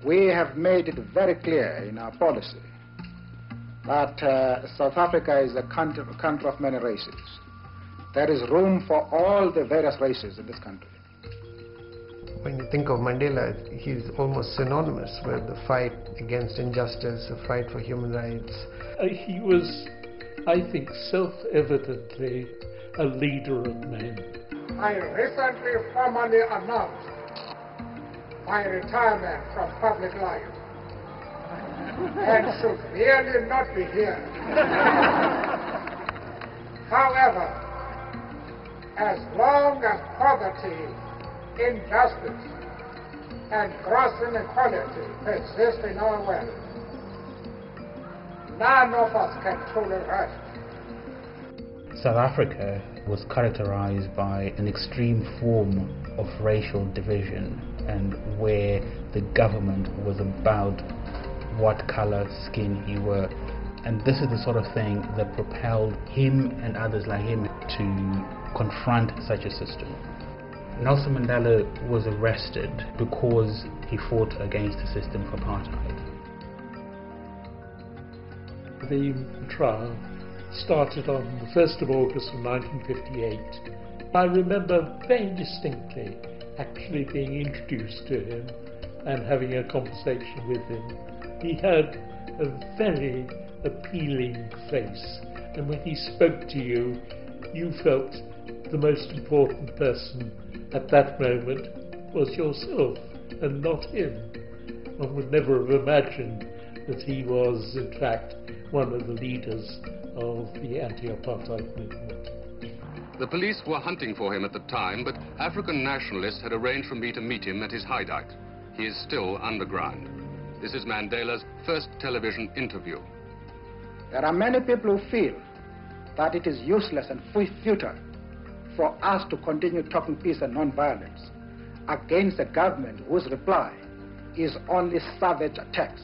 we have made it very clear in our policy that South Africa is a country of many races. There is room for all the various races in this country. When you think of Mandela, he's almost synonymous with the fight against injustice, the fight for human rights. He was, I think, self-evidently a leader of men. I recently formally announced my retirement from public life and should really not be here. However, as long as poverty, injustice, and gross inequality persist in our world, none of us can truly rest. South Africa was characterized by an extreme form of racial division, and where the government was about what color skin you were. And this is the sort of thing that propelled him and others like him to confront such a system. Nelson Mandela was arrested because he fought against the system of apartheid. The trial started on the 1st of August of 1958. I remember very distinctly actually being introduced to him and having a conversation with him. He had a very appealing face, and when he spoke to you, you felt the most important person at that moment was yourself and not him. One would never have imagined that he was in fact one of the leaders of the anti-apartheid movement. The police were hunting for him at the time, but African nationalists had arranged for me to meet him at his hideout. He is still underground. This is Mandela's first television interview. There are many people who feel that it is useless and futile for us to continue talking peace and non-violence against a government whose reply is only savage attacks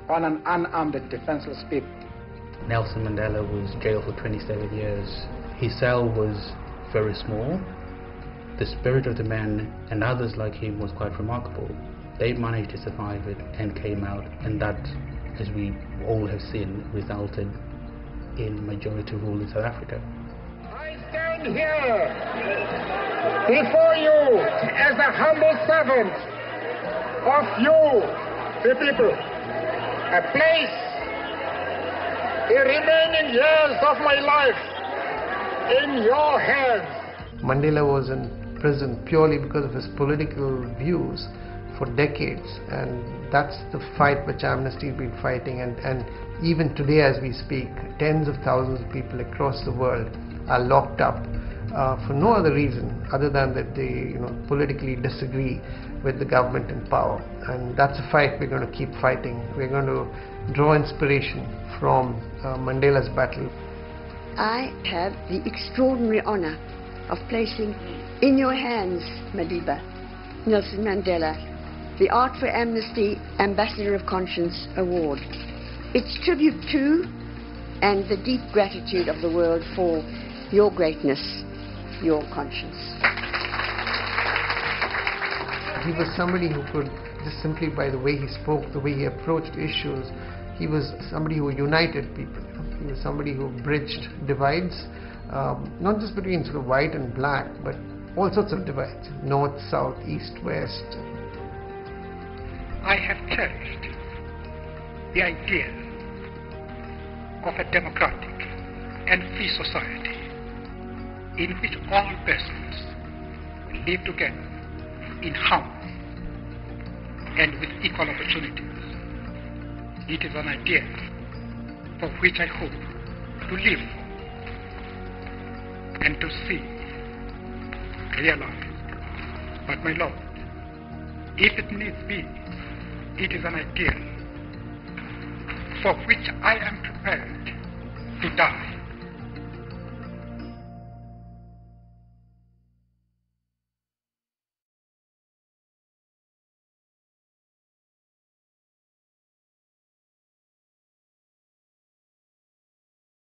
on an unarmed and defenseless people. Nelson Mandela was jailed for 27 years. His cell was very small. The spirit of the man and others like him was quite remarkable. They managed to survive it and came out, and that, as we all have seen, resulted in majority rule in South Africa. I stand here before you as a humble servant of you, the people. I place the remaining years of my life in your hands. Mandela was in prison purely because of his political views for decades, and that's the fight which Amnesty has been fighting, and even today as we speak, tens of thousands of people across the world are locked up for no other reason other than that they politically disagree with the government in power. And that's a fight we're going to keep fighting. We're going to draw inspiration from Mandela's battle. I have the extraordinary honor of placing in your hands, Madiba, Nelson Mandela, the Art for Amnesty Ambassador of Conscience Award. It's tribute to and the deep gratitude of the world for your greatness, your conscience. He was somebody who could, just simply by the way he spoke, the way he approached issues, he was somebody who united people. He was somebody who bridged divides, not just between sort of white and black, but all sorts of divides, north, south, east, west. I have cherished the idea of a democratic and free society in which all persons live together in harmony and with equal opportunities. It is an idea for which I hope to live for and to see realized. But my Lord, if it needs be, it is an ideal for which I am prepared to die.